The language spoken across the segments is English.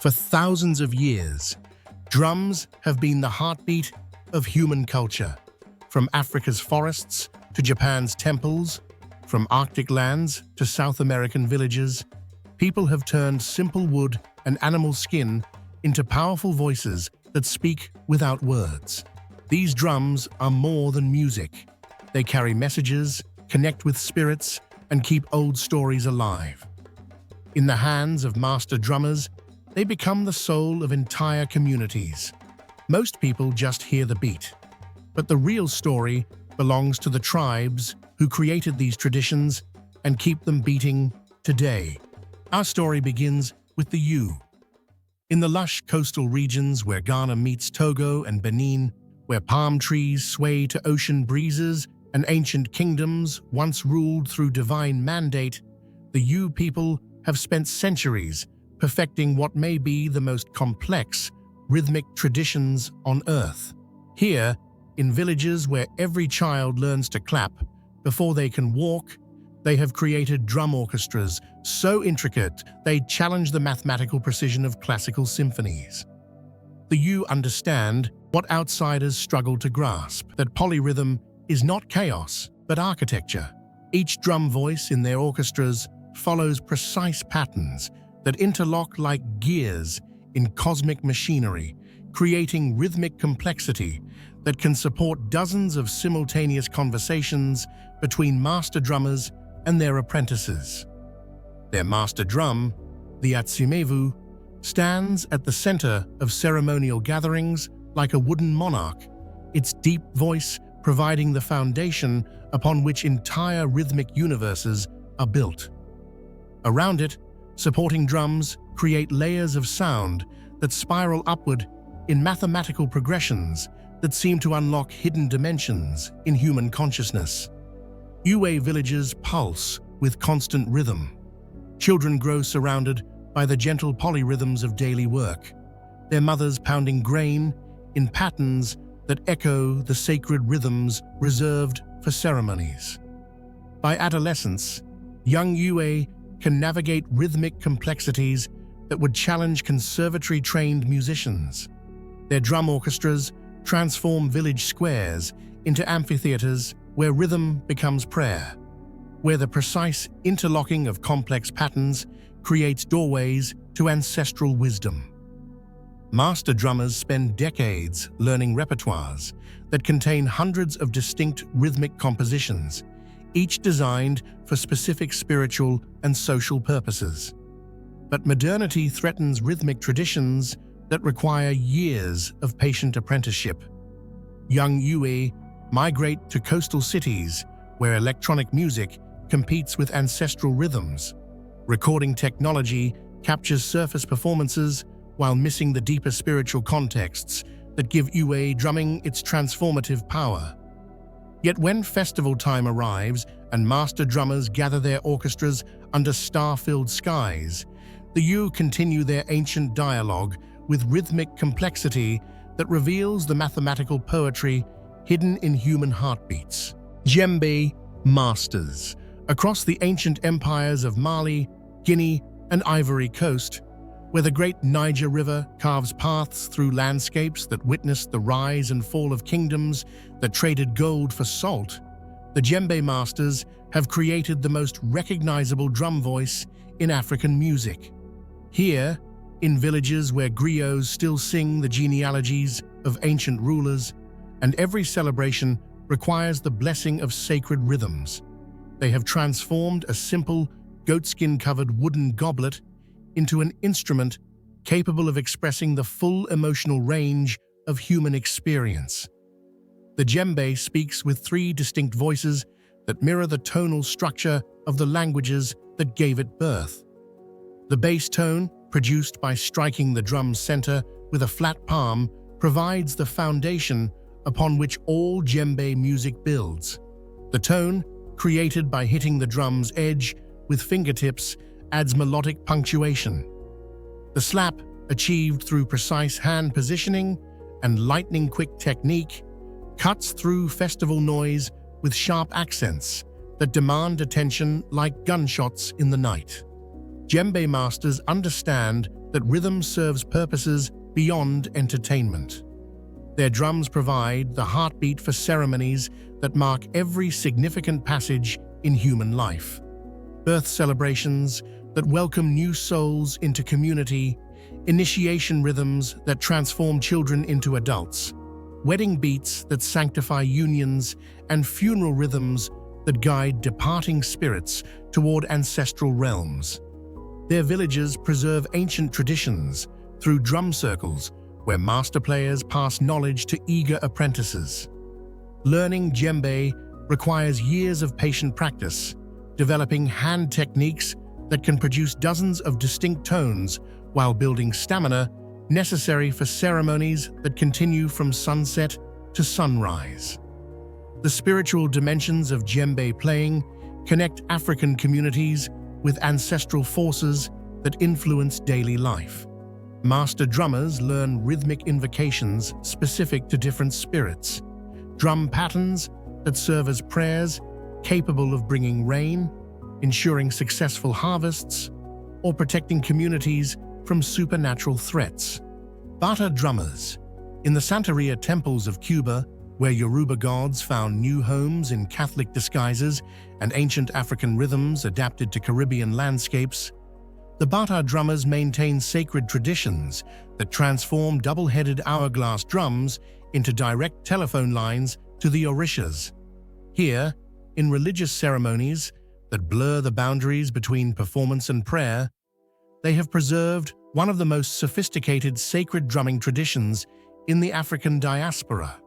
For thousands of years, drums have been the heartbeat of human culture. From Africa's forests to Japan's temples, from Arctic lands to South American villages, people have turned simple wood and animal skin into powerful voices that speak without words. These drums are more than music. They carry messages, connect with spirits, and keep old stories alive. In the hands of master drummers, they become the soul of entire communities. Most people just hear the beat, but the real story belongs to the tribes who created these traditions and keep them beating today. Our story begins with the Yu. In the lush coastal regions where Ghana meets Togo and Benin, where palm trees sway to ocean breezes and ancient kingdoms once ruled through divine mandate, the Yu people have spent centuries perfecting what may be the most complex rhythmic traditions on Earth. Here, in villages where every child learns to clap before they can walk, they have created drum orchestras so intricate they challenge the mathematical precision of classical symphonies. The Yu understand what outsiders struggle to grasp, that polyrhythm is not chaos, but architecture. Each drum voice in their orchestras follows precise patterns that interlock like gears in cosmic machinery, creating rhythmic complexity that can support dozens of simultaneous conversations between master drummers and their apprentices. Their master drum, the Atsumevu, stands at the center of ceremonial gatherings like a wooden monarch, its deep voice providing the foundation upon which entire rhythmic universes are built. Around it, supporting drums create layers of sound that spiral upward in mathematical progressions that seem to unlock hidden dimensions in human consciousness. Yue villages pulse with constant rhythm. Children grow surrounded by the gentle polyrhythms of daily work, their mothers pounding grain in patterns that echo the sacred rhythms reserved for ceremonies. By adolescence, young Yue can navigate rhythmic complexities that would challenge conservatory-trained musicians. Their drum orchestras transform village squares into amphitheaters where rhythm becomes prayer, where the precise interlocking of complex patterns creates doorways to ancestral wisdom. Master drummers spend decades learning repertoires that contain hundreds of distinct rhythmic compositions, each designed for specific spiritual and social purposes. But modernity threatens rhythmic traditions that require years of patient apprenticeship. Young Yue migrate to coastal cities where electronic music competes with ancestral rhythms. Recording technology captures surface performances while missing the deeper spiritual contexts that give Yue drumming its transformative power. Yet when festival time arrives and master drummers gather their orchestras under star-filled skies, the Yu continue their ancient dialogue with rhythmic complexity that reveals the mathematical poetry hidden in human heartbeats. Djembe masters. Across the ancient empires of Mali, Guinea, and Ivory Coast, where the great Niger River carves paths through landscapes that witnessed the rise and fall of kingdoms that traded gold for salt, the djembe masters have created the most recognizable drum voice in African music. Here, in villages where griots still sing the genealogies of ancient rulers, and every celebration requires the blessing of sacred rhythms, they have transformed a simple, goatskin-covered wooden goblet into an instrument capable of expressing the full emotional range of human experience. The djembe speaks with three distinct voices that mirror the tonal structure of the languages that gave it birth. The bass tone, produced by striking the drum's center with a flat palm, provides the foundation upon which all djembe music builds. The tone, created by hitting the drum's edge with fingertips, adds melodic punctuation. The slap, achieved through precise hand positioning and lightning-quick technique, cuts through festival noise with sharp accents that demand attention like gunshots in the night. Djembe masters understand that rhythm serves purposes beyond entertainment. Their drums provide the heartbeat for ceremonies that mark every significant passage in human life. Birth celebrations that welcome new souls into community, initiation rhythms that transform children into adults, wedding beats that sanctify unions, and funeral rhythms that guide departing spirits toward ancestral realms. Their villages preserve ancient traditions through drum circles where master players pass knowledge to eager apprentices. Learning djembe requires years of patient practice, developing hand techniques that can produce dozens of distinct tones while building stamina necessary for ceremonies that continue from sunset to sunrise. The spiritual dimensions of djembe playing connect African communities with ancestral forces that influence daily life. Master drummers learn rhythmic invocations specific to different spirits, drum patterns that serve as prayers capable of bringing rain, ensuring successful harvests, or protecting communities from supernatural threats. Bata drummers. In the Santeria temples of Cuba, where Yoruba gods found new homes in Catholic disguises and ancient African rhythms adapted to Caribbean landscapes, the Bata drummers maintain sacred traditions that transform double-headed hourglass drums into direct telephone lines to the orishas. Here, in religious ceremonies that blur the boundaries between performance and prayer, they have preserved one of the most sophisticated sacred drumming traditions in the African diaspora.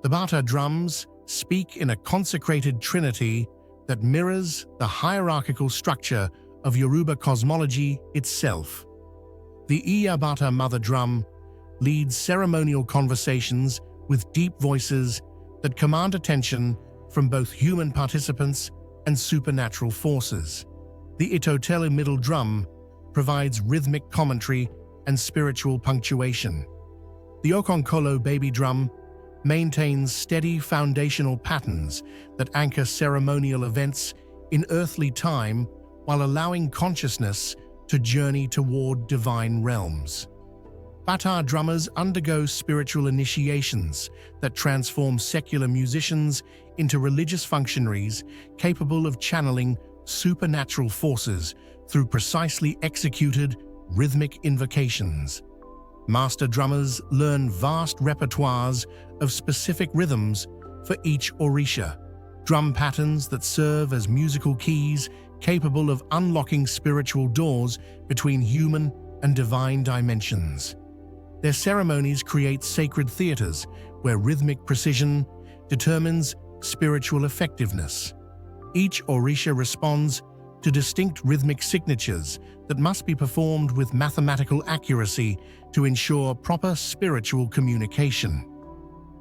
The Bata drums speak in a consecrated trinity that mirrors the hierarchical structure of Yoruba cosmology itself. The Iya Bata mother drum leads ceremonial conversations with deep voices that command attention from both human participants and supernatural forces. The Itotele middle drum provides rhythmic commentary and spiritual punctuation. The Okonkolo baby drum maintains steady foundational patterns that anchor ceremonial events in earthly time while allowing consciousness to journey toward divine realms. Bata drummers undergo spiritual initiations that transform secular musicians into religious functionaries capable of channeling supernatural forces through precisely executed rhythmic invocations. Master drummers learn vast repertoires of specific rhythms for each orisha, drum patterns that serve as musical keys capable of unlocking spiritual doors between human and divine dimensions. Their ceremonies create sacred theaters where rhythmic precision determines spiritual effectiveness. Each orisha responds to distinct rhythmic signatures that must be performed with mathematical accuracy to ensure proper spiritual communication.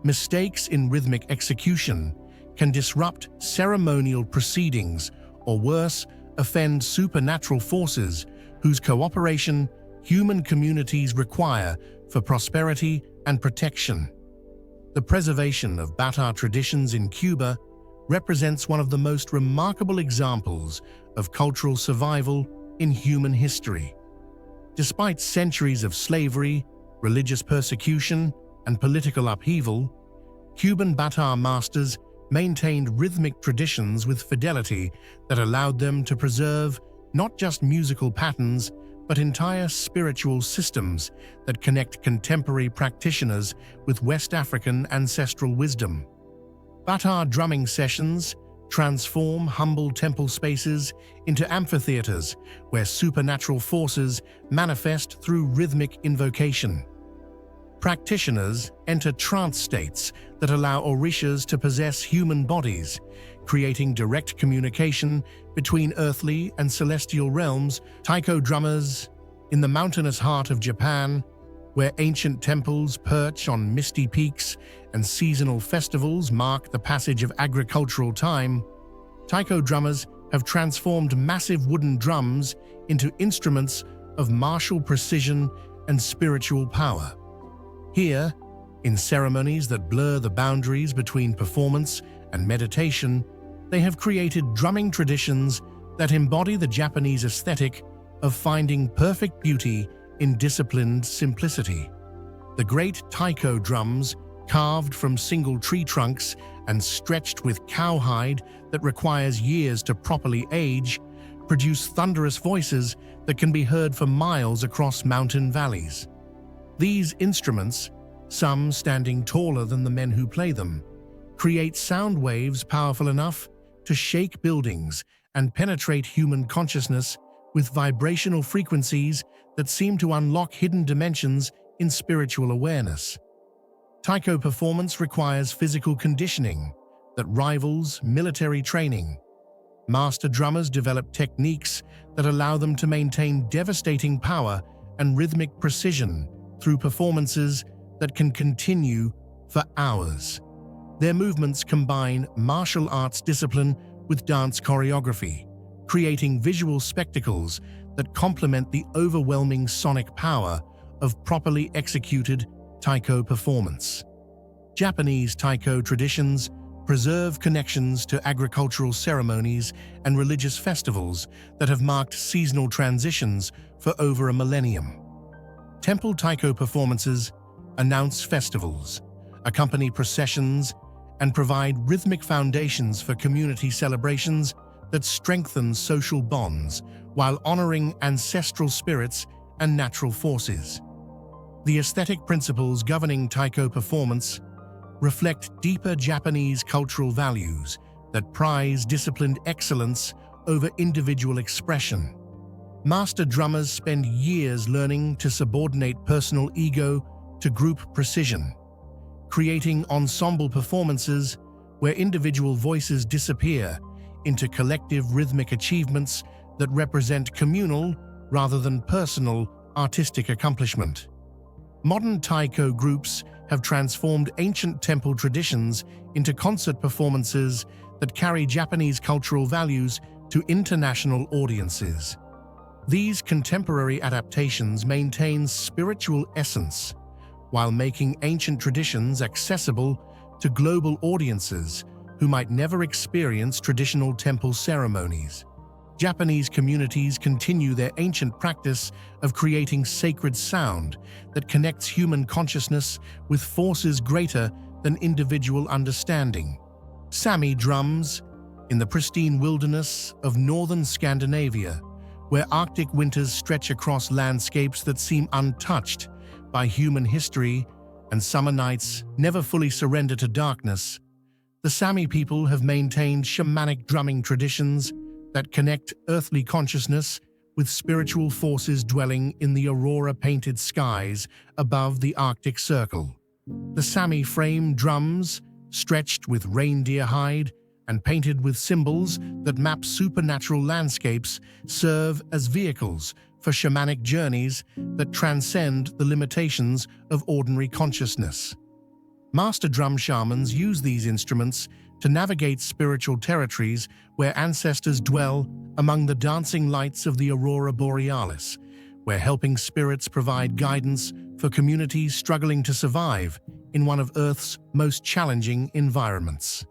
Mistakes in rhythmic execution can disrupt ceremonial proceedings or worse, offend supernatural forces whose cooperation human communities require for prosperity and protection. The preservation of Bata traditions in Cuba represents one of the most remarkable examples of cultural survival in human history. Despite centuries of slavery, religious persecution, and political upheaval, Cuban Bata masters maintained rhythmic traditions with fidelity that allowed them to preserve not just musical patterns, but entire spiritual systems that connect contemporary practitioners with West African ancestral wisdom. Bata drumming sessions transform humble temple spaces into amphitheaters where supernatural forces manifest through rhythmic invocation. Practitioners enter trance states that allow orishas to possess human bodies, creating direct communication between earthly and celestial realms. Taiko drummers in the mountainous heart of Japan, where ancient temples perch on misty peaks and seasonal festivals mark the passage of agricultural time, Taiko drummers have transformed massive wooden drums into instruments of martial precision and spiritual power. Here, in ceremonies that blur the boundaries between performance and meditation, they have created drumming traditions that embody the Japanese aesthetic of finding perfect beauty in disciplined simplicity. The great Taiko drums, carved from single tree trunks and stretched with cowhide that requires years to properly age, produce thunderous voices that can be heard for miles across mountain valleys. These instruments, some standing taller than the men who play them, create sound waves powerful enough to shake buildings and penetrate human consciousness with vibrational frequencies that seem to unlock hidden dimensions in spiritual awareness. Taiko performance requires physical conditioning that rivals military training. Master drummers develop techniques that allow them to maintain devastating power and rhythmic precision through performances that can continue for hours. Their movements combine martial arts discipline with dance choreography, creating visual spectacles that complement the overwhelming sonic power of properly executed Taiko performance. Japanese Taiko traditions preserve connections to agricultural ceremonies and religious festivals that have marked seasonal transitions for over a millennium. Temple Taiko performances announce festivals, accompany processions, and provide rhythmic foundations for community celebrations that strengthen social bonds while honoring ancestral spirits and natural forces. The aesthetic principles governing Taiko performance reflect deeper Japanese cultural values that prize disciplined excellence over individual expression. Master drummers spend years learning to subordinate personal ego to group precision, creating ensemble performances where individual voices disappear into collective rhythmic achievements that represent communal rather than personal artistic accomplishment. Modern Taiko groups have transformed ancient temple traditions into concert performances that carry Japanese cultural values to international audiences. These contemporary adaptations maintain spiritual essence while making ancient traditions accessible to global audiences who might never experience traditional temple ceremonies. Japanese communities continue their ancient practice of creating sacred sound that connects human consciousness with forces greater than individual understanding. Sami drums, in the pristine wilderness of northern Scandinavia, where Arctic winters stretch across landscapes that seem untouched by human history and summer nights never fully surrender to darkness, the Sami people have maintained shamanic drumming traditions that connect earthly consciousness with spiritual forces dwelling in the aurora-painted skies above the Arctic Circle. The Sami frame drums, stretched with reindeer hide and painted with symbols that map supernatural landscapes, serve as vehicles for shamanic journeys that transcend the limitations of ordinary consciousness. Master drum shamans use these instruments to navigate spiritual territories where ancestors dwell among the dancing lights of the aurora borealis, where helping spirits provide guidance for communities struggling to survive in one of Earth's most challenging environments.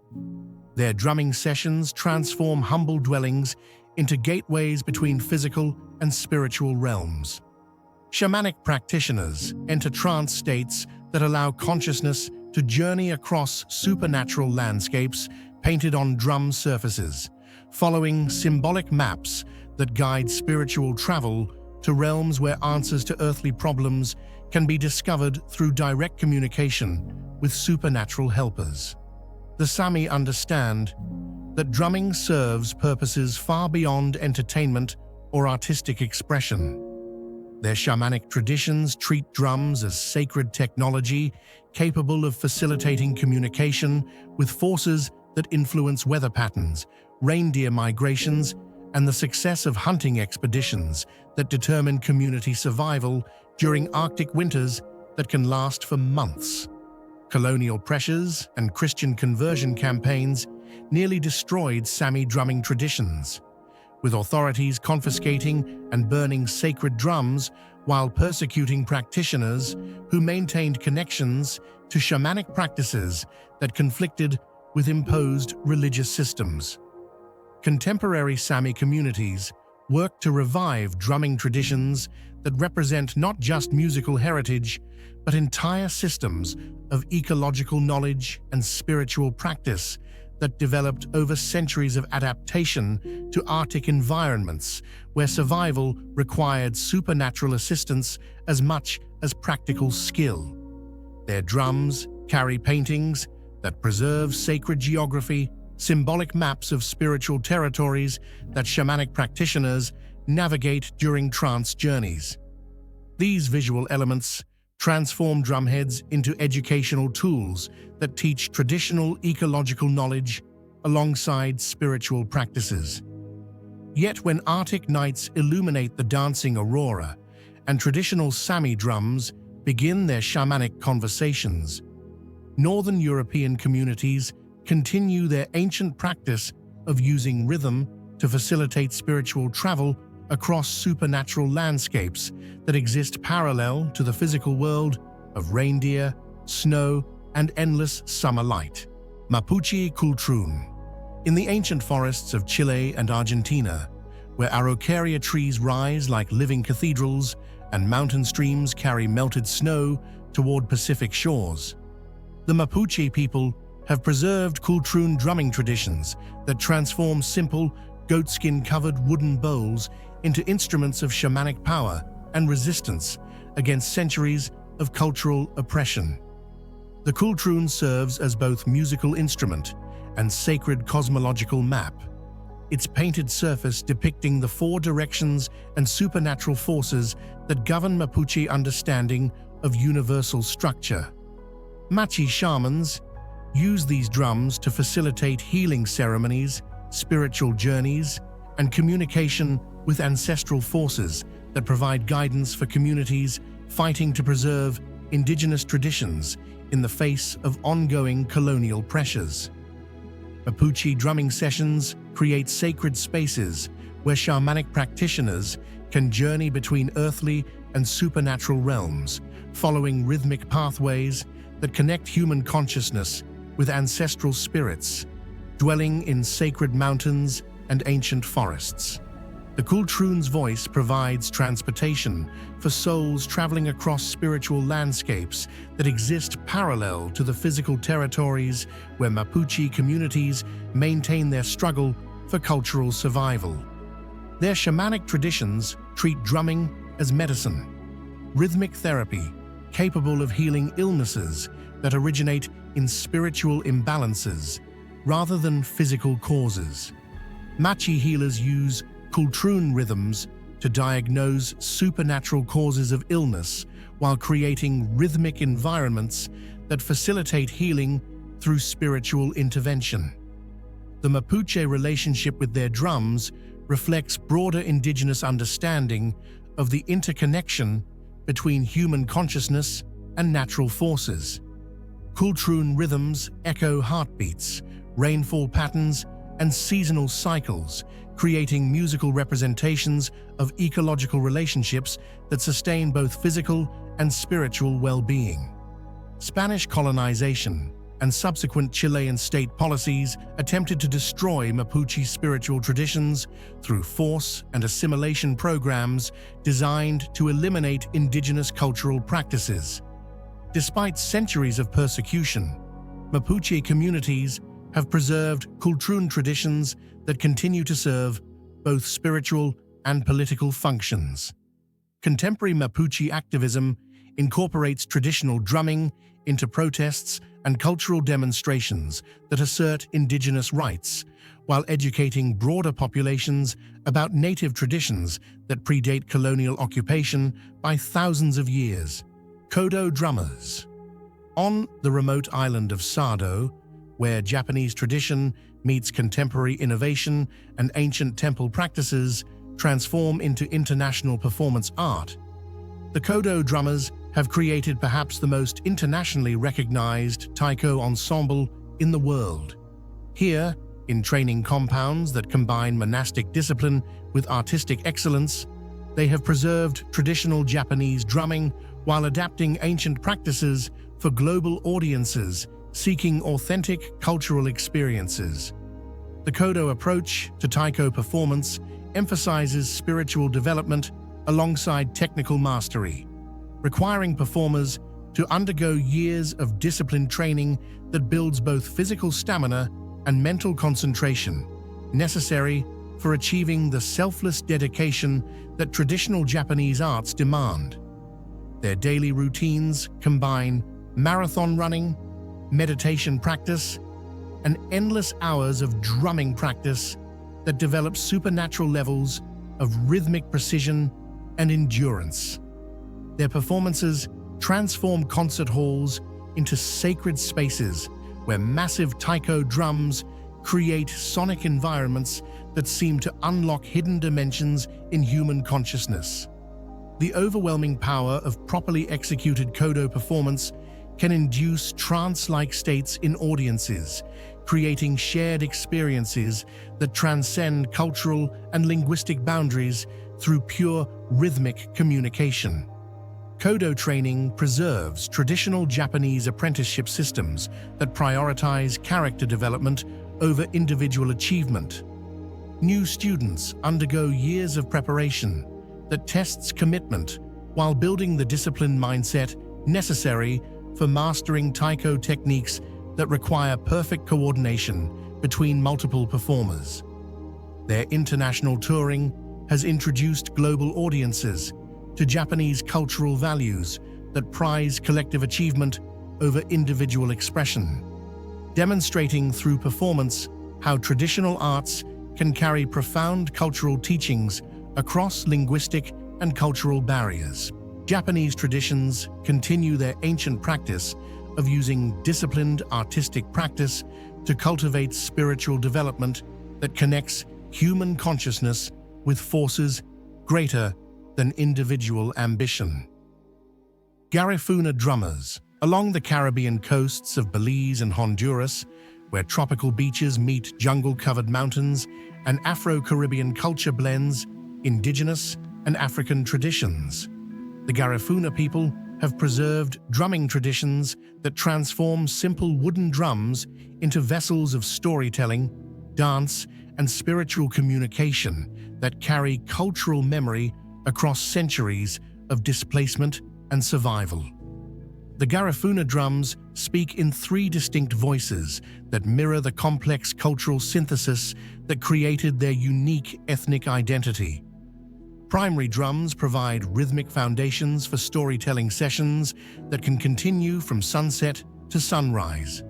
Their drumming sessions transform humble dwellings into gateways between physical and spiritual realms. Shamanic practitioners enter trance states that allow consciousness to journey across supernatural landscapes painted on drum surfaces, following symbolic maps that guide spiritual travel to realms where answers to earthly problems can be discovered through direct communication with supernatural helpers. The Sami understand that drumming serves purposes far beyond entertainment or artistic expression. Their shamanic traditions treat drums as sacred technology capable of facilitating communication with forces that influence weather patterns, reindeer migrations, and the success of hunting expeditions that determine community survival during Arctic winters that can last for months. Colonial pressures and Christian conversion campaigns nearly destroyed Sami drumming traditions, with authorities confiscating and burning sacred drums while persecuting practitioners who maintained connections to shamanic practices that conflicted with imposed religious systems. Contemporary Sami communities work to revive drumming traditions that represent not just musical heritage, but entire systems of ecological knowledge and spiritual practice that developed over centuries of adaptation to Arctic environments where survival required supernatural assistance as much as practical skill. Their drums carry paintings that preserve sacred geography, symbolic maps of spiritual territories that shamanic practitioners navigate during trance journeys. These visual elements transform drumheads into educational tools that teach traditional ecological knowledge alongside spiritual practices. Yet when Arctic nights illuminate the dancing aurora and traditional Sami drums begin their shamanic conversations, Northern European communities continue their ancient practice of using rhythm to facilitate spiritual travel across supernatural landscapes that exist parallel to the physical world of reindeer, snow, and endless summer light. Mapuche Kultrun. In the ancient forests of Chile and Argentina, where araucaria trees rise like living cathedrals and mountain streams carry melted snow toward Pacific shores, the Mapuche people have preserved Kultrun drumming traditions that transform simple, goatskin-covered wooden bowls into instruments of shamanic power and resistance against centuries of cultural oppression. The Kultrun serves as both musical instrument and sacred cosmological map, its painted surface depicting the four directions and supernatural forces that govern Mapuche understanding of universal structure. Machi shamans use these drums to facilitate healing ceremonies, spiritual journeys, and communication with ancestral forces that provide guidance for communities fighting to preserve indigenous traditions in the face of ongoing colonial pressures. Mapuche drumming sessions create sacred spaces where shamanic practitioners can journey between earthly and supernatural realms, following rhythmic pathways that connect human consciousness with ancestral spirits, dwelling in sacred mountains and ancient forests. The Kultrun's voice provides transportation for souls traveling across spiritual landscapes that exist parallel to the physical territories where Mapuche communities maintain their struggle for cultural survival. Their shamanic traditions treat drumming as medicine, rhythmic therapy capable of healing illnesses that originate in spiritual imbalances rather than physical causes. Machi healers use Kultrun rhythms to diagnose supernatural causes of illness while creating rhythmic environments that facilitate healing through spiritual intervention. The Mapuche relationship with their drums reflects broader indigenous understanding of the interconnection between human consciousness and natural forces. Kultrun rhythms echo heartbeats, rainfall patterns, and seasonal cycles, creating musical representations of ecological relationships that sustain both physical and spiritual well-being. Spanish colonization and subsequent Chilean state policies attempted to destroy Mapuche spiritual traditions through force and assimilation programs designed to eliminate indigenous cultural practices. Despite centuries of persecution, Mapuche communities have preserved Kultrun traditions that continue to serve both spiritual and political functions. Contemporary Mapuche activism incorporates traditional drumming into protests and cultural demonstrations that assert indigenous rights, while educating broader populations about native traditions that predate colonial occupation by thousands of years. Kodo drummers. On the remote island of Sado, where Japanese tradition meets contemporary innovation and ancient temple practices transform into international performance art, the Kodo drummers have created perhaps the most internationally recognized Taiko ensemble in the world. Here, in training compounds that combine monastic discipline with artistic excellence, they have preserved traditional Japanese drumming while adapting ancient practices for global audiences seeking authentic cultural experiences. The Kodo approach to Taiko performance emphasizes spiritual development alongside technical mastery, requiring performers to undergo years of disciplined training that builds both physical stamina and mental concentration, necessary for achieving the selfless dedication that traditional Japanese arts demand. Their daily routines combine marathon running, meditation practice, and endless hours of drumming practice that develop supernatural levels of rhythmic precision and endurance. Their performances transform concert halls into sacred spaces where massive Taiko drums create sonic environments that seem to unlock hidden dimensions in human consciousness. The overwhelming power of properly executed Kodo performance can induce trance-like states in audiences, creating shared experiences that transcend cultural and linguistic boundaries through pure rhythmic communication. Kodo training preserves traditional Japanese apprenticeship systems that prioritize character development over individual achievement. New students undergo years of preparation that tests commitment while building the disciplined mindset necessary for mastering Taiko techniques that require perfect coordination between multiple performers. Their international touring has introduced global audiences to Japanese cultural values that prize collective achievement over individual expression, demonstrating through performance how traditional arts can carry profound cultural teachings across linguistic and cultural barriers. Japanese traditions continue their ancient practice of using disciplined artistic practice to cultivate spiritual development that connects human consciousness with forces greater than individual ambition. Garifuna drummers. Along the Caribbean coasts of Belize and Honduras, where tropical beaches meet jungle-covered mountains and Afro-Caribbean culture blends indigenous and African traditions, the Garifuna people have preserved drumming traditions that transform simple wooden drums into vessels of storytelling, dance, and spiritual communication that carry cultural memory across centuries of displacement and survival. The Garifuna drums speak in three distinct voices that mirror the complex cultural synthesis that created their unique ethnic identity. Primary drums provide rhythmic foundations for storytelling sessions that can continue from sunset to sunrise.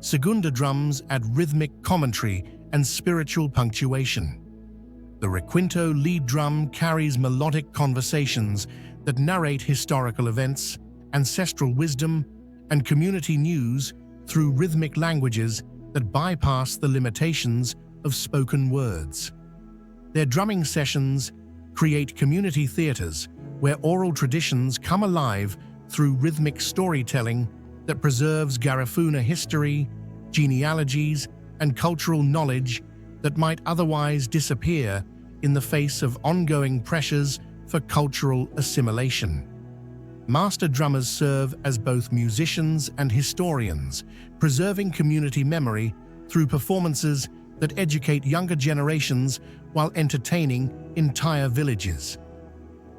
Segunda drums add rhythmic commentary and spiritual punctuation. The requinto lead drum carries melodic conversations that narrate historical events, ancestral wisdom, and community news through rhythmic languages that bypass the limitations of spoken words. Their drumming sessions create community theaters where oral traditions come alive through rhythmic storytelling that preserves Garifuna history, genealogies, and cultural knowledge that might otherwise disappear in the face of ongoing pressures for cultural assimilation. Master drummers serve as both musicians and historians, preserving community memory through performances that educate younger generations while entertaining entire villages.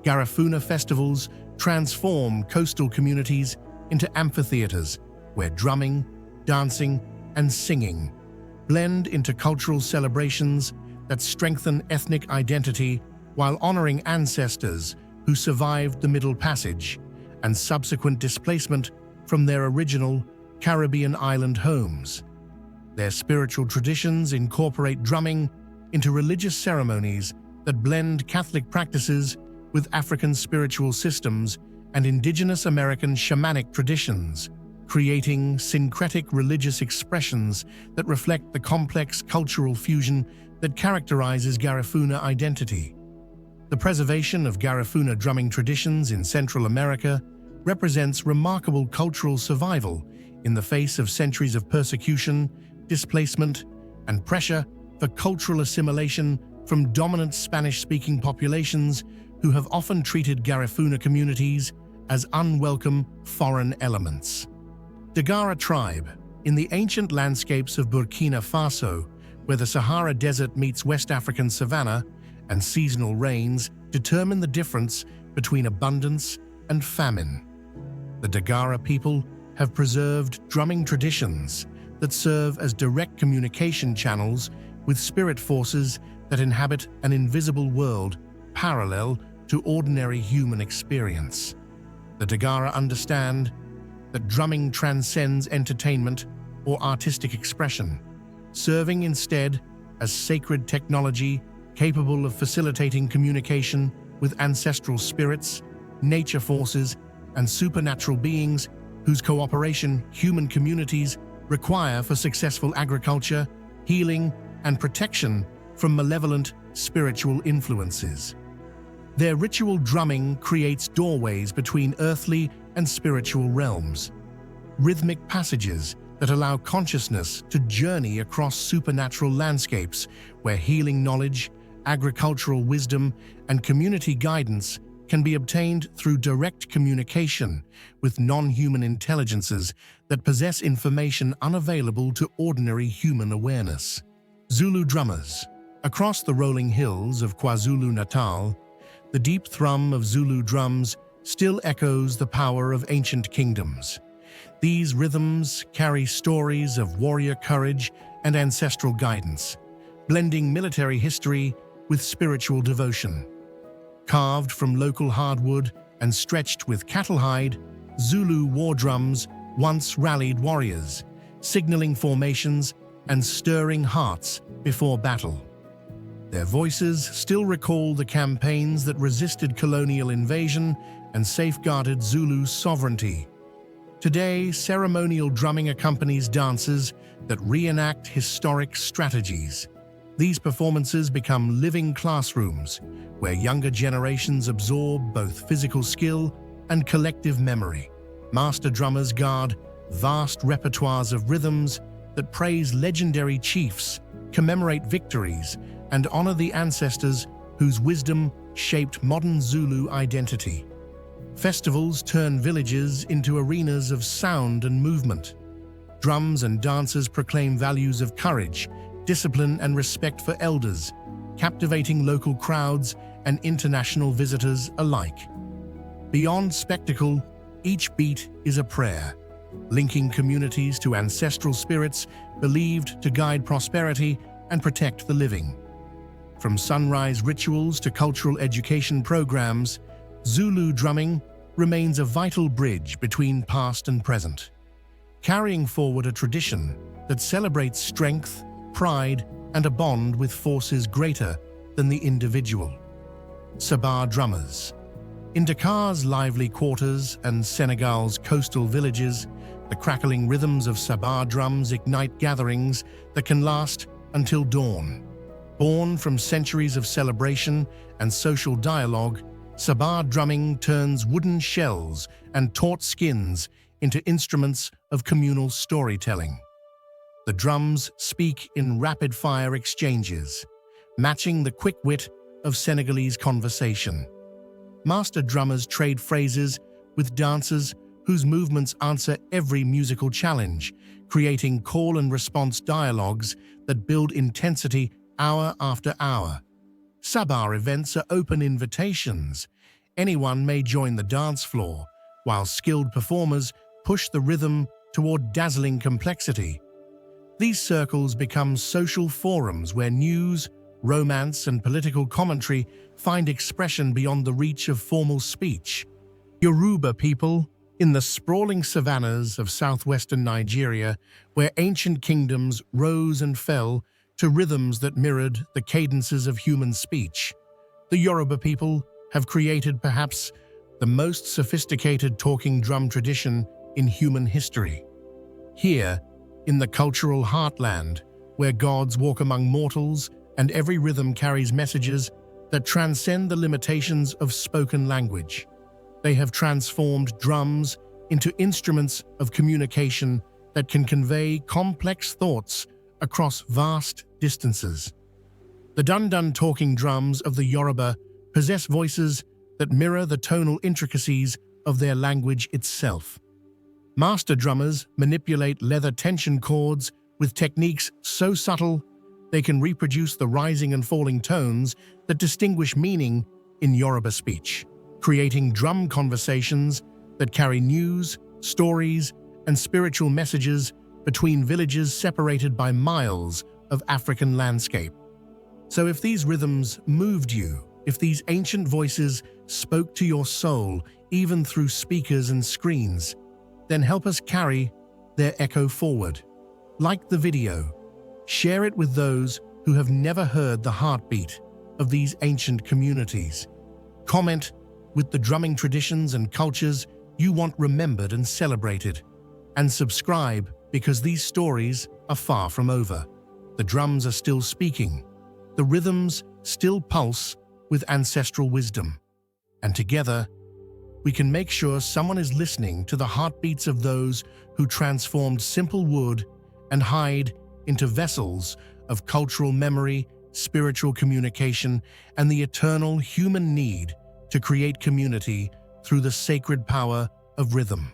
Garifuna festivals transform coastal communities into amphitheaters where drumming, dancing, and singing blend into cultural celebrations that strengthen ethnic identity while honoring ancestors who survived the Middle Passage and subsequent displacement from their original Caribbean island homes. Their spiritual traditions incorporate drumming into religious ceremonies that blend Catholic practices with African spiritual systems and indigenous American shamanic traditions, creating syncretic religious expressions that reflect the complex cultural fusion that characterizes Garifuna identity. The preservation of Garifuna drumming traditions in Central America represents remarkable cultural survival in the face of centuries of persecution, displacement, and pressure for cultural assimilation from dominant Spanish-speaking populations who have often treated Garifuna communities as unwelcome foreign elements. Dagara tribe, in the ancient landscapes of Burkina Faso, where the Sahara Desert meets West African savanna, and seasonal rains determine the difference between abundance and famine. The Dagara people have preserved drumming traditions that serve as direct communication channels with spirit forces that inhabit an invisible world parallel to ordinary human experience. The Dagara understand that drumming transcends entertainment or artistic expression, serving instead as sacred technology capable of facilitating communication with ancestral spirits, nature forces, and supernatural beings whose cooperation human communities require for successful agriculture, healing, and protection from malevolent spiritual influences. Their ritual drumming creates doorways between earthly and spiritual realms, rhythmic passages that allow consciousness to journey across supernatural landscapes where healing knowledge, agricultural wisdom, and community guidance can be obtained through direct communication with non-human intelligences that possess information unavailable to ordinary human awareness. Zulu drummers. Across the rolling hills of KwaZulu-Natal, the deep thrum of Zulu drums still echoes the power of ancient kingdoms. These rhythms carry stories of warrior courage and ancestral guidance, blending military history with spiritual devotion. Carved from local hardwood and stretched with cattle hide, Zulu war drums once rallied warriors, signaling formations and stirring hearts before battle. Their voices still recall the campaigns that resisted colonial invasion and safeguarded Zulu's sovereignty. Today, ceremonial drumming accompanies dances that reenact historic strategies. These performances become living classrooms where younger generations absorb both physical skill and collective memory. Master drummers guard vast repertoires of rhythms that praise legendary chiefs, commemorate victories, and honor the ancestors whose wisdom shaped modern Zulu identity. Festivals turn villages into arenas of sound and movement. Drums and dances proclaim values of courage, discipline, and respect for elders, captivating local crowds and international visitors alike. Beyond spectacle, each beat is a prayer, linking communities to ancestral spirits believed to guide prosperity and protect the living. From sunrise rituals to cultural education programs, Zulu drumming remains a vital bridge between past and present, carrying forward a tradition that celebrates strength, pride, and a bond with forces greater than the individual. Sabar drummers. In Dakar's lively quarters and Senegal's coastal villages, the crackling rhythms of Sabar drums ignite gatherings that can last until dawn. Born from centuries of celebration and social dialogue, Sabar drumming turns wooden shells and taut skins into instruments of communal storytelling. The drums speak in rapid-fire exchanges, matching the quick wit of Senegalese conversation. Master drummers trade phrases with dancers whose movements answer every musical challenge, creating call-and-response dialogues that build intensity hour after hour. Sabar events are open invitations. Anyone may join the dance floor, while skilled performers push the rhythm toward dazzling complexity. These circles become social forums where news, romance, and political commentary find expression beyond the reach of formal speech. Yoruba people, in the sprawling savannas of southwestern Nigeria, where ancient kingdoms rose and fell to rhythms that mirrored the cadences of human speech. The Yoruba people have created perhaps the most sophisticated talking drum tradition in human history. Here, in the cultural heartland, where gods walk among mortals and every rhythm carries messages that transcend the limitations of spoken language, they have transformed drums into instruments of communication that can convey complex thoughts across vast distances. The dun-dun talking drums of the Yoruba possess voices that mirror the tonal intricacies of their language itself. Master drummers manipulate leather tension cords with techniques so subtle They can reproduce the rising and falling tones that distinguish meaning in Yoruba speech, creating drum conversations that carry news, stories, and spiritual messages between villages separated by miles of African landscape. So if these rhythms moved you, if these ancient voices spoke to your soul, even through speakers and screens, then help us carry their echo forward. Like the video, share it with those who have never heard the heartbeat of these ancient communities. Comment with the drumming traditions and cultures you want remembered and celebrated. And subscribe because these stories are far from over. The drums are still speaking. The rhythms still pulse with ancestral wisdom. And together, we can make sure someone is listening to the heartbeats of those who transformed simple wood and hide into vessels of cultural memory, spiritual communication, and the eternal human need to create community through the sacred power of rhythm.